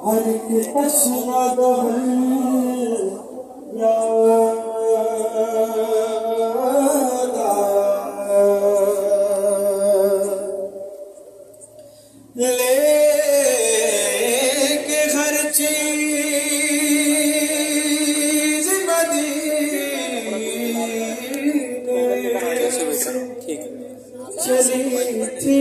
ہر ایک تشنا دہل لے کے ہر چیز مدینے چلی تھی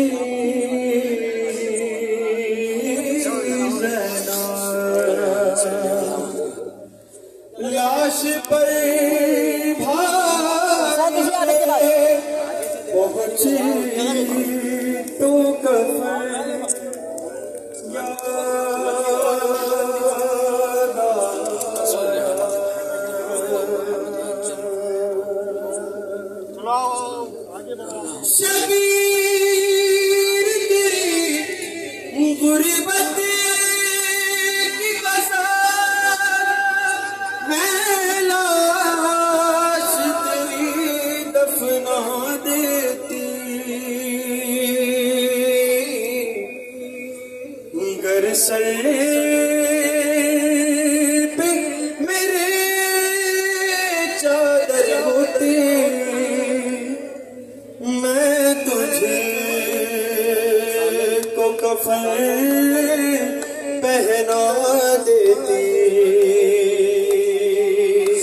لاش پر پہنچی تو کفن شبیر تیری غربت کی بسات میں لاش تیری دفنا دیتی گر سر پہ میرے چادر ہوتی میں تجھے کو کفن پہنا دیتی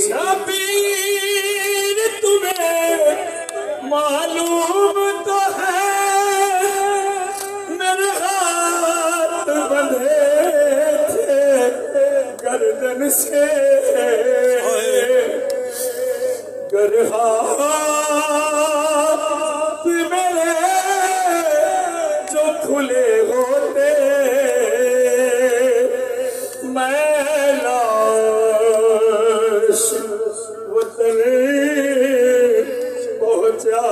شبیر تمہیں معلوم تو ہے میرے ہاتھ بندھے تھے گردن سے گر ہاتھ میرے جو کھلے ہوتے میں لاش وطن پہنچا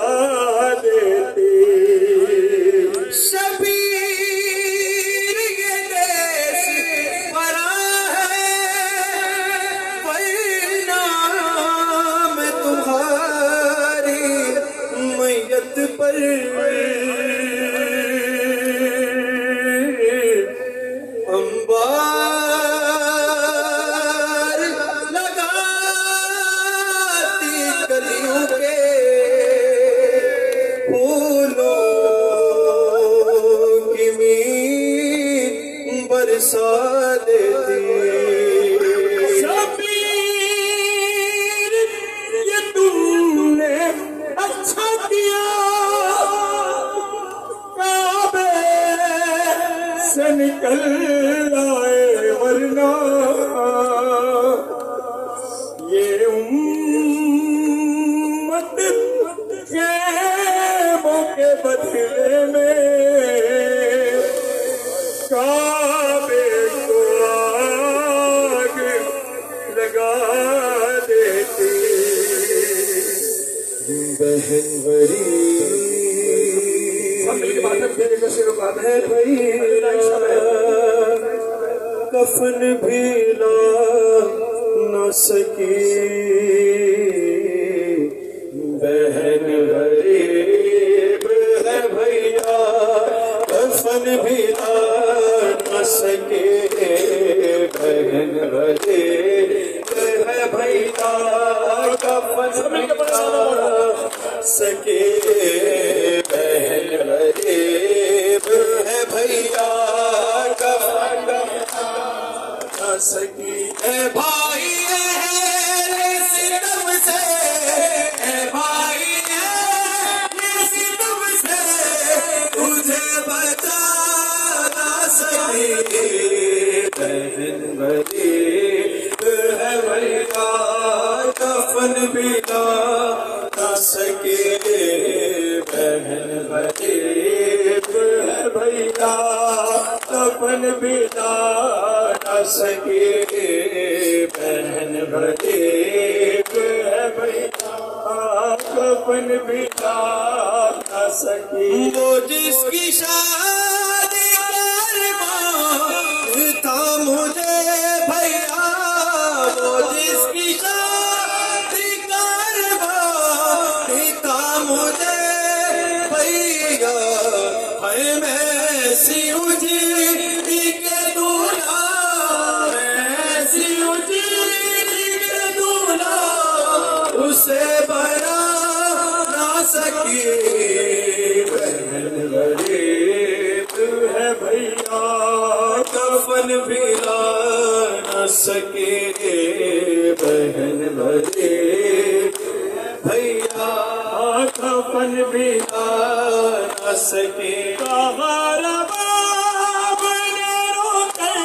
دیتی شبیر یہ دیس پرا ہے ورنہ میں تمہاری میت پر انبار لگاتی کلیوں کے پھولوں کی مین برسا دیتی شبیر یہ تم نے اچھا کیا کعبے سے نکل آئے ورنہ یہ امت خیموں کے بدلے میں کعبے کو آگ لگا دیتی بہن کفن بھی لا نہ سکی بہن غریب ہے بھیا کفن بھی لا نہ سکے بہن غریب ہے بھیا کفن بھی لا سکے بہن غریب ہے بھیا کفن نہ سکی اے بھائی ستم سے اے بھائی ستم سے تجھے بچا نہ سکی بہن غریب ہے بھیا کفن بھی لا نہ سکے بہن غریب ہے بھیا کفن بھی لا نہ سکے بہن غریب ہے بھیا کفن بھی لا نہ سکے وہ جس کی شادی کرواں تھا مجھے بھیا وہ جس کی شادی کرواں تھا مجھے بھیا ہے میں سی اجی کے دولہا بھی لا نہ سکے بہن غریب بھیا کفن بھی لا نہ سکے رباب نے رو کر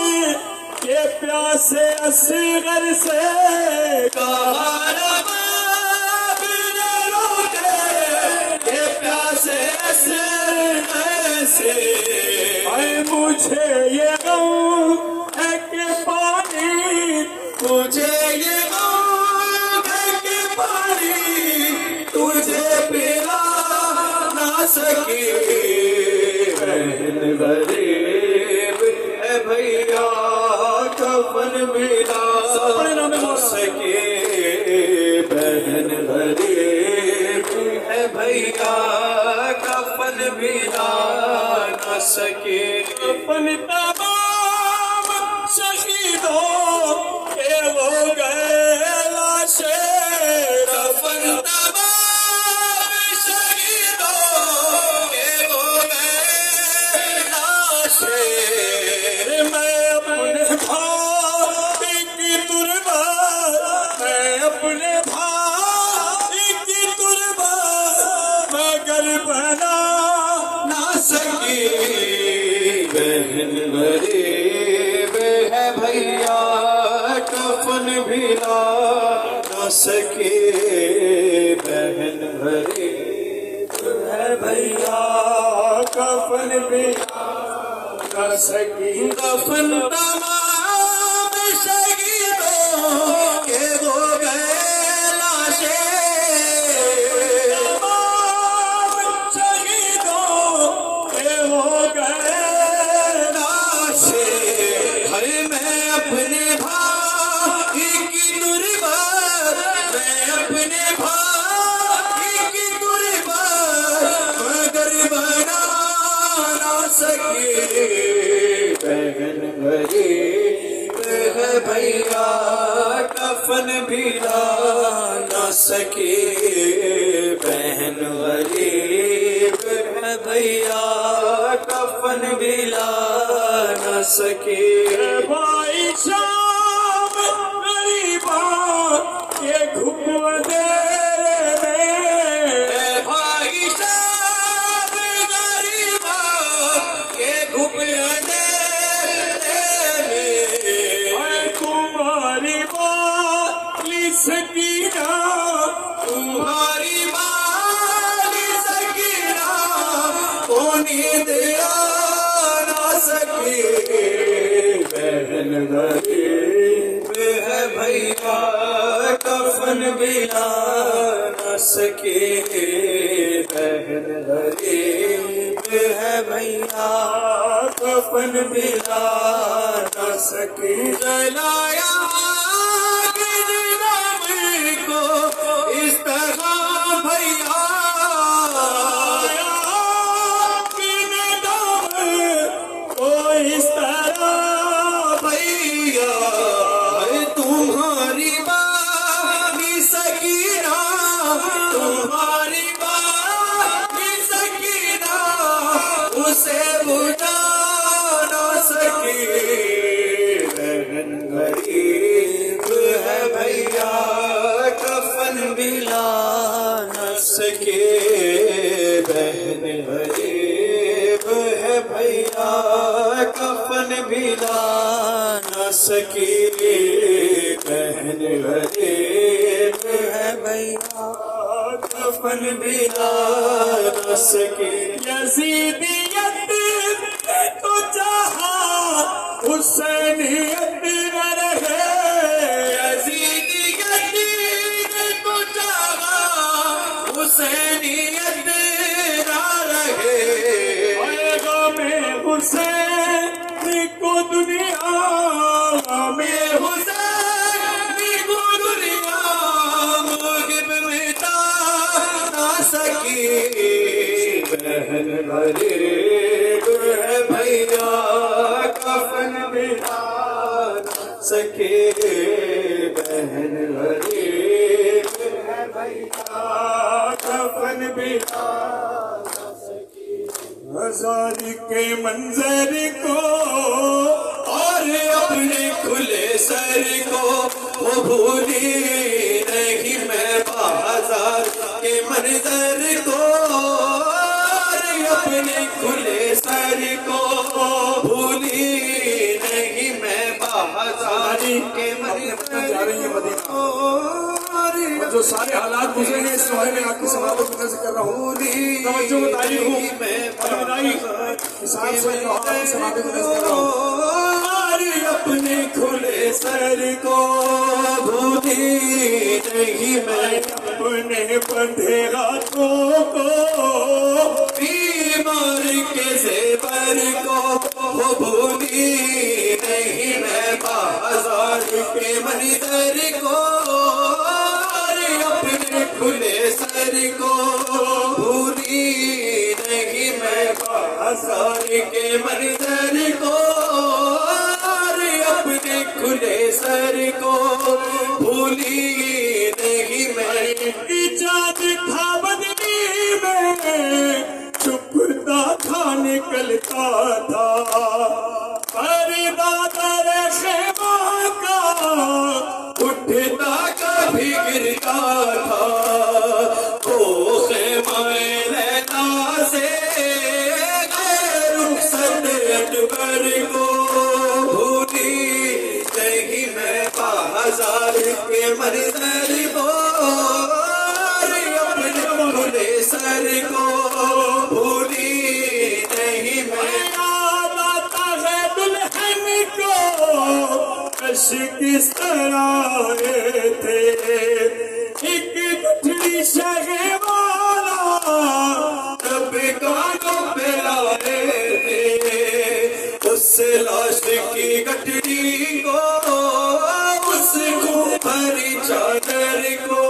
یہ پیاسے اصغر سے رباب نے رو کے یہ پیاسے اصغر سے اے مجھے یہ غم ہے کہ پانی مجھے یہ غم ہے کہ پانی تجھے پلا نہ سکی بہن غریب اے بھیا کفن ملا نہ سکے بہن غریب اے بھیا کفن ملا نہ سکے اپنی تمام شہیدوں کے ہو گئے لاشیں کفن تمام شہیدوں کے ہو گئے لاشیں میں اپنے بھائی کی قربان میں اپنے بھائی کی قربان مگر بنا نہ سکی بہن غریب ہے بھیا کفن بھی لا نہ سکے بہن غریب ہے بھیا کفن بھی نہ سکی کفن تمام شہیدوں کے ہو گئے لاشیں شہیدوں کے ہو گئے میں اپنے بھائی کی قربان میں اپنے بھائی کی قربان مگر بنا نہ سکے بہن غریب ہے بھیا کفن بھی لا نہ سکے بہن غریب ہے بھیا کفن بھی لا نہ سکے بھائی شام غریباں یہ گھپ اندھیرے میں بھائی صاحب غریباں کے گھپ اندھیرے میں اے تمہاری والی سکینہ تمہاری مالی سکینہ کو نیند آ نہ سکے بہن غریب ہے بھیا کفن بھی لا نہ سکے بہن غریب ہے بھیا کفن بھی لا نہ سکے جلایا کو اس طرح بھیا اس طرح بھیا تمہاری بانی سکینہ تمہاری بانی سکینہ اسے بجھا نہ سکی بہن غریب ہے بھیا کفن بھی لا نہ سکے بہن غریب ہے بھیا کفن بھی لا نہ سکی بہن غریب ہے بھیا کفن بھی لا نہ سکی یزیدیت تو چاہا حسینیت نہ رہے یزیدیت کو چاہا حسینیت نہ رہے غم حسین کو دنیا میں حسین کو دنیا مغرب مٹا نہ سکی بہن غریب ہے بھیا کفن مٹا نہ سکے بہن غریب ہے بھیا کفن مٹا ہزار کے منظر کو اور اپنے کھلے سر کو وہ بھولی نہیں میں بازار کے منظر کو اپنے کھلے سر کو بھولی نہیں میں بازار کے منظر کو جو سارے حالات گزرے ہیں اس سوائے میں آپ کی سماعتوں کی نظر کر رہا ہوں توجہ میں تعلیم ہوں الوداعی حساب سے جو آپ کی سماعتوں کی نظر کر رہا ہوں اپنے کھلے سر کو بھولی نہیں میں اپنے بندھے ہاتھوں کو بیمار کے زیور کو وہ بھولی نہیں میں بازار کے منظر کو اپنے کھلے سر کو بھولی نہیں میں بازار کے منظر کو اپنے کھلے سر کو بھولی نہیں میں ایجاد تھا بدنی میں چھپتا تھا نکلتا تھا پردہ در خیمہ کا اٹھتا کبھی گرتا تھا وہ خیمہ لینا سے رخصت اکبر کو بھولی نہیں میں بازار کے منظر کو اپنے کھلے سر کو بھولی نہیں میں یاد آتا ہے دلہن کو عشق اس طرح آئے تھے ایک گٹھڑی شہ والا تب کانوں پہ لائے تھے اس لاش کی گٹھڑی کو اس کو بھری چادر کو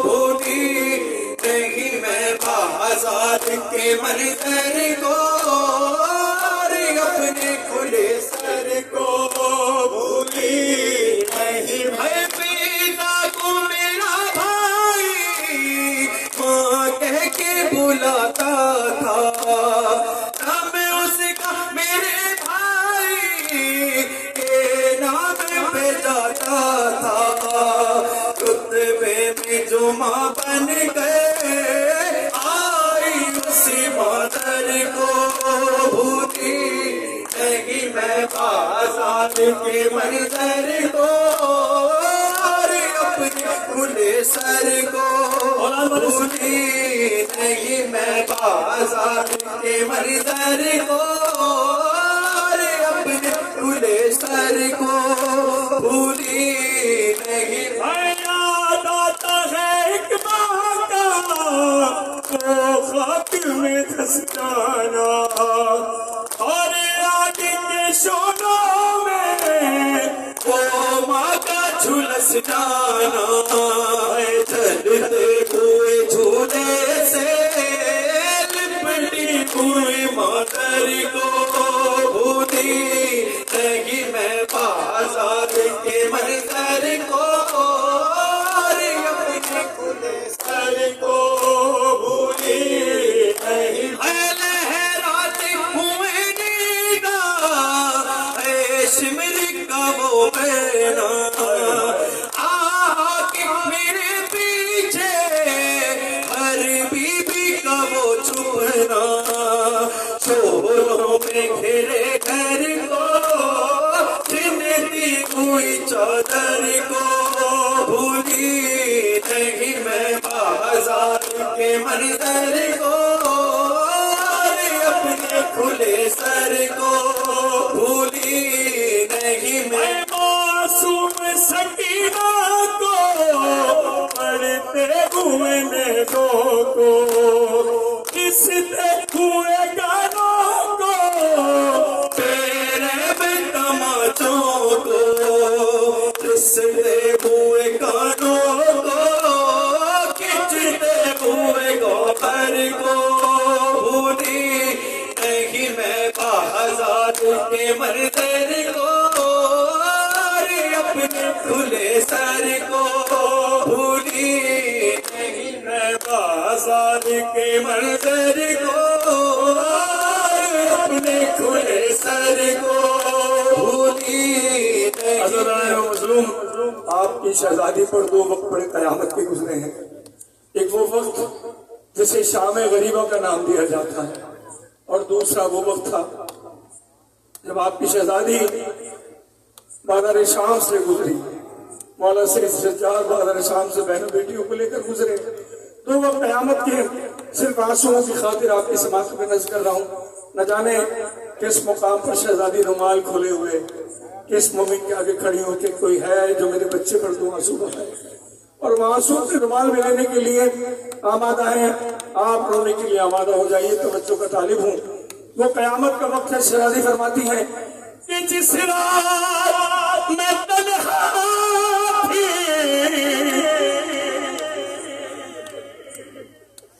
بھولی نہیں میں بازار کے منظر کو اپنے کھلے سر کو بھولی نہیں میں پیتا کو میرا بھائی ماں کہہ کے بلاتا تھا نام اس کا میرے بھائی کے نام پہ جاتا تھا رتبے میں جو ماں بن گئے آئی اسی مادر کو بھولی نہیں میں بازار کے منظر کو اپنے کھلے سر کو بھولی نہیں میں بازار کے منظر کو اپنے کھلے سر کو بھولی نہیں یاد آتا ہے ایک ماں کا وہ خاک میں دھس جانا اور آگ کے شعلوں میں وہ ماں کا جھلس جانا چلتے ہوئے جھولے سے لپٹی ہوئی مادر کو بھولی نہیں میں بازار کے منظر کو اپنے کھلے سر کو بھولی نہیں لہراتے ہوئے نیدا شمر کا وہ بینا آ کے میرے پیچھے ہر بی بی کا وہ چھپنا چولوں میں گھرے گھر کو چنتی ہوئی چادر کو بھولی نہیں میں بازار کے منظر کو اپنے کھلے سر کو بھولی نہیں میں معصوم سکینہ کو پڑھتے ہوئے نیدوں کو کستے ہوئے گانوں کو تیرے میں تماچوں کو رستے ہوئے کانوں کو کھچتے ہوئے گوبر کو بھولی نہیں میں بازار کے منظر کو اپنے کھلے سر کو بھولی نہیں میں بازار کے منظر کو اپنے کھلے سر کو بھولی حضرت مظلوم آپ کی شہزادی پر 2 وقت بڑے قیامت کے گزرے ہیں. ایک وہ وقت جسے شام غریبہ کا نام دیا جاتا ہے، اور دوسرا وہ وقت تھا جب آپ کی شہزادی بازار شام سے گزری. مولا سید سجاد بازار شام سے بہنوں بیٹیوں کو لے کر گزرے. 2 وقت قیامت کے صرف آنسوؤں کی خاطر آپ کی سماعت میں نظر کر رہا ہوں. نہ جانے کس مقام پر شہزادی رومال کھولے ہوئے کس مومن کے آگے کھڑی ہو کہ کوئی ہے جو میرے بچے پر 2 آنسو بہائے، اور وہ آنسو سے رومال میں لینے کے لیے آمادہ ہیں. آپ رونے کے لیے آمادہ ہو جائیے، توجہ کا طالب ہوں. وہ قیامت کا وقت ہے. شہزادی فرماتی ہیں کہ جس رات میں تنہا تھی،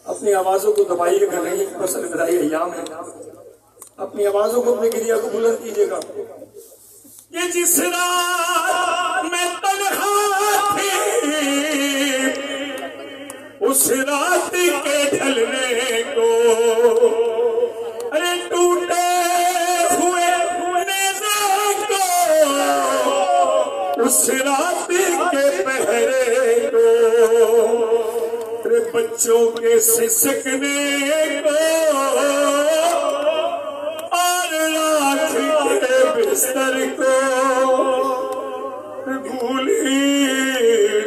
اپنی آوازوں کو دبائیے گا نہیں، فصل بدائی ایام ہے. اپنی آوازوں کو اپنے گریہ کو بلند کیجیے گا. یہ جس رات میں تنہا تھی، اس رات کے ڈھلنے کو ارے ٹوٹے ہوئے نیزے کو، اس رات کے پہرے کو، ارے بچوں کے سسکنے کو، اور رات کے بستر کو بھولی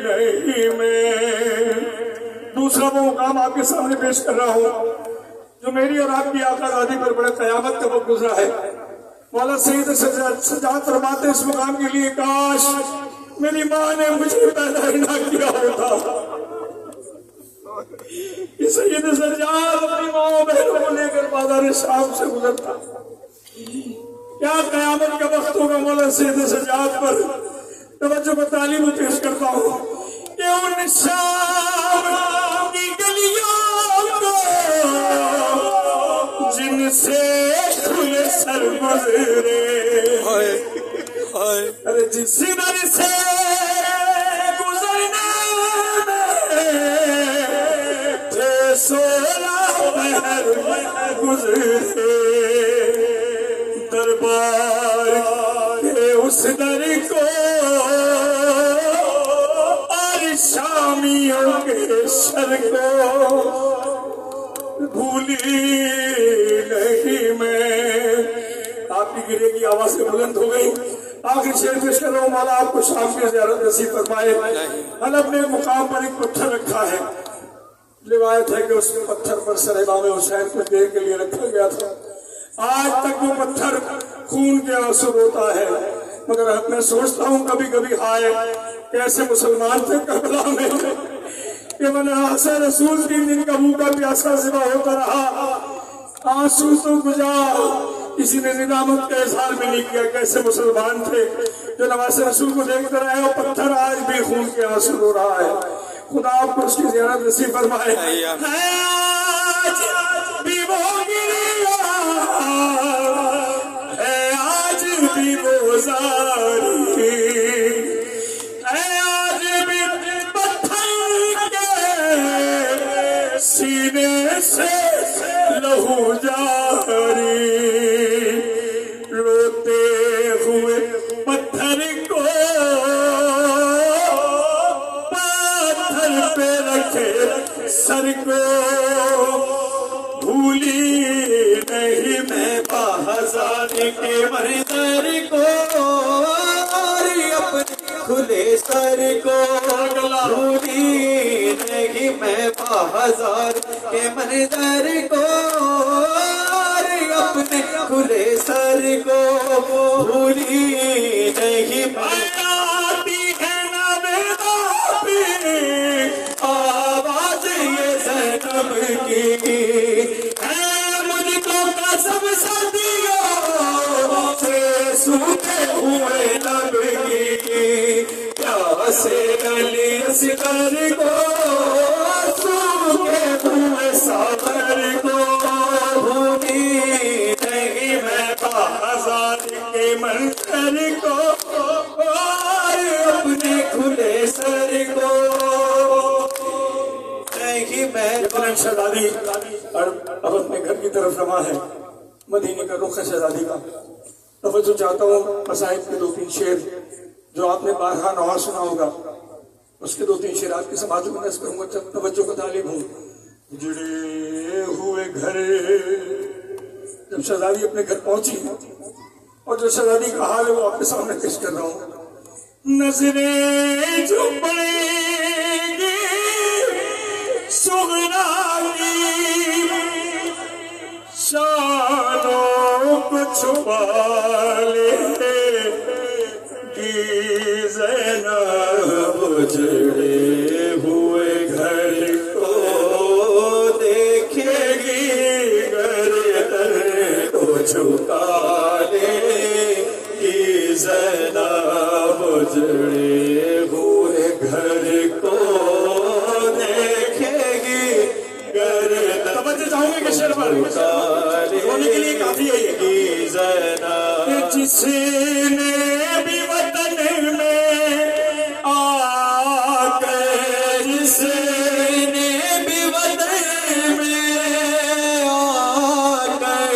نہیں میں. دوسرا وہ مقام آپ کے سامنے پیش کر رہا ہوں جو میری اور آپ کی آقا دادی پر بڑے قیامت کا وقت گزرا ہے. مولا سید سجاد فرماتے اس مقام کے لیے کاش میری ماں نے مجھے پیدا ہی نہ کیا ہوتا. یہ سید سجاد اپنی ماں و بہنوں کو لے کر بازار شام سے گزرتا. کیا قیامت کا وقت ہوگا مولا سید سجاد پر. توجہ میں تعلیم پیش کرتا ہوں کہ ان شام کی گلیوں کو جن سے کھلے سر گزرے، ارے جس در سے گزرنے میں 16 پہر گزرے، دربار کے اس در کو اور شامیوں کے سر کو بھولی نہیں میں. آپ کی گرے کی آواز بلند ہو گئی. آخری شعر پیش کر رہا ہوں. مولا آپ کو شام کی زیارت نصیب فرمائے. حلب نے ایک مقام پر ایک پتھر رکھا ہے. روایت ہے کہ اس پتھر پر سر امام حسین کو دیر کے لیے رکھا گیا تھا. آج تک وہ پتھر خون کے آنسو روتا ہے. مگر میں سوچتا ہوں کبھی کبھی ہائے کیسے مسلمان تھے کربلا میں کہ میں نے آسا رسول 3 دن کا بھوکا پیاسا ذبح ہوتا رہا. آنسو تو گزار کسی نے ندامت کا اظہار بھی نہیں کیا. کیسے مسلمان تھے جو نواز رسول کو دیکھتے رہے اور پتھر آج بھی خون کے آنسو رو رہا ہے. خدا آپ کو اس کی زیارت نصیب فرمائے. آج بھی وہ گریا ہے، آج بھی وہ زاری ہے، آج بھی پتھر کے سینے سے لہو جاری. روتے ہوئے پتھر کو پتھر پہ رکھے سر کو بھولی نہیں میں بازار کے مردر کو اور اپنے کھلے سر کو بھولی نہیں میں بازار کے مردر کو اور اپنے کھلے سر کو بھولی نہیں میں. آتی ہے نویدا پہ آواز یہ زینب کی ہے، مجھ کو قسم صدیوں سے سوکھے ہوئے لب کی، پیاسے علی اصغر کو سوکھے ہوئے صبر کو بھولی نہیں میں بازار کے منظر کو اور اپنے کھلے سر کو نہیں میں. شہزادی اور اب اپنے گھر کی طرف رواں ہے. مدینے کا رخ ہے شہزادی کا. توجہ چاہتا ہوں مسائل کے 2-3 2-3 شعر جو آپ نے بارہا نوار سنا ہوگا، اس کے 2-3 شعر آپ کی سماعت میں نظر کروں گا، جب توجہ کا طالب ہوں۔ جڑے ہوئے گھر، جب شہزادی اپنے گھر پہنچی اور جو شہزادی کا حال ہے وہ آپ کے سامنے پیش کر رہا ہوں۔ نظریں جو پڑیں گی سغرا کی، شانوں کو چھپا لے گی زینب، جڑے ہوئے گھر کو دیکھے گی، گردن کو جھکا لے گی زینب، جڑے ہوئے گھر کو دیکھے گی، گردن توجہ چاہوں گے کہ شعر پر ہونے کے لیے کافی ہے یہ زینب، جس نے بھی وطن میں آ کر، جس نے بھی وطن میں آ کر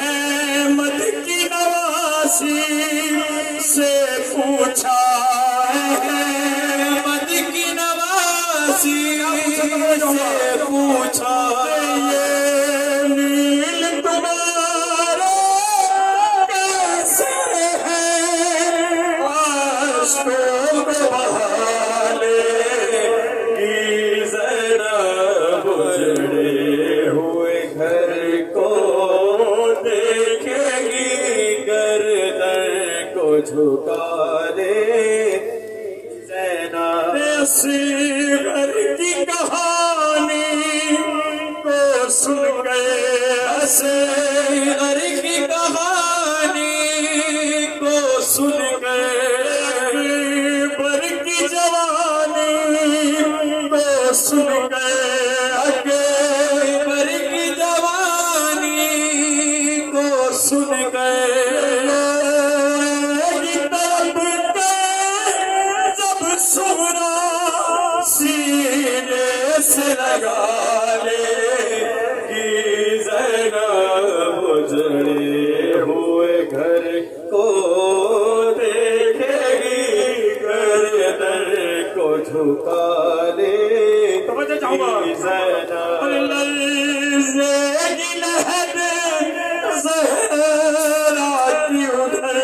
احمد کی نواسی سے پوچھا، احمد کی نواسی سے پوچھا، یہ نیل تمہارا کیسے ہے، عاشقوں کو بہا لے گی زینب، جڑے ہوئے گھر کو دیکھے گی، گردن کو جھکا لے زینب، اصغر کی کہانی کو سن کے، اصغر کی کہانی کو سن کے، اکبر کی جوانی کو سن کے، اکبر کی جوانی کو سن کے، طرب کے جب سغرا سینے سے لگا لے گی زینب، جڑے ہوئے گھر کو دیکھے گی، گردن کو جھکا لے گی زینب، لرزے گی لہر زہرا کی ادھر،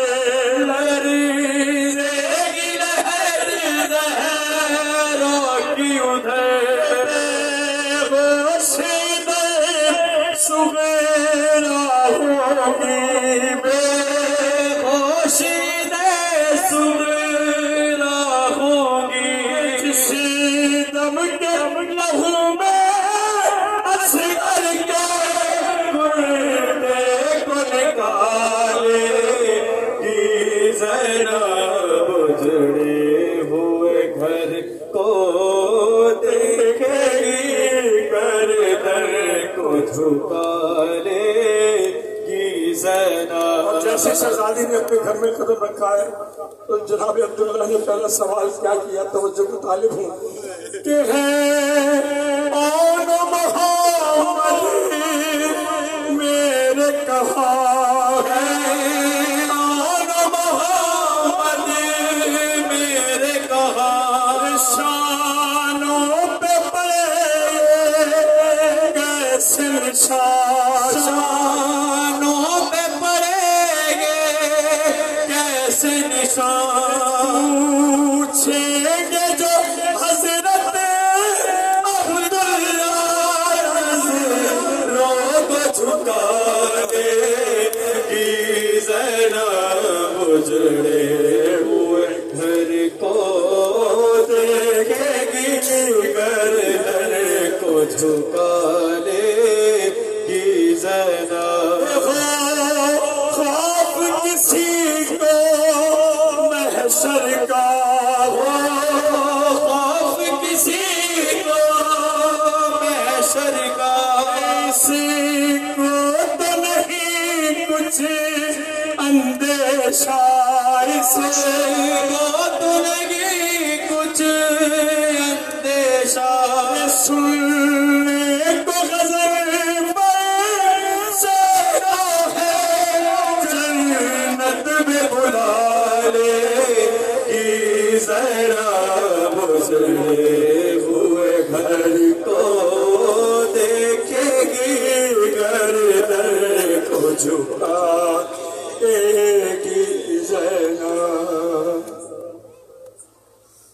لرزے گی لہر زہرا کی ادھر، سغرا ہوگی، بے ہوشی دے سغرا ہوگی، جس دم کے لہو میں اصغر کے گردے کو نکالے گی زینب، جڑے ہوئے گھر کو دیکھے گی، گردن کو جھکا لے گی زینب۔ جیسے شہزادی نے اپنے گھر میں قدم رکھا ہے تو جناب عبداللہ نے پہلا سوال کیا کیا، توجہ کو طالب ہوں، کہ ہے آن محمد میرے کہاں ہے، آن محمد میرے کہاں، شانوں پہ پڑے کیسے نشان، شانوں پہ پڑے گے کیسے نشان، پوچھیں گے جو حضرت عبداللہ، نظروں کو جھکا دے گی زینب، جڑے ہوئے گھر کو دیکھے گی، گردن کو جھکا لے گی زینب، خوف کسی کو محشر کا، خوف کسی کو محشر کا، کسی کو تو نہیں کچھ اندیشہ، اس کو تو نہیں کچھ اندیشہ، سننے کو غزل پر سیرا ہے، جنت میں بلا لے زہرا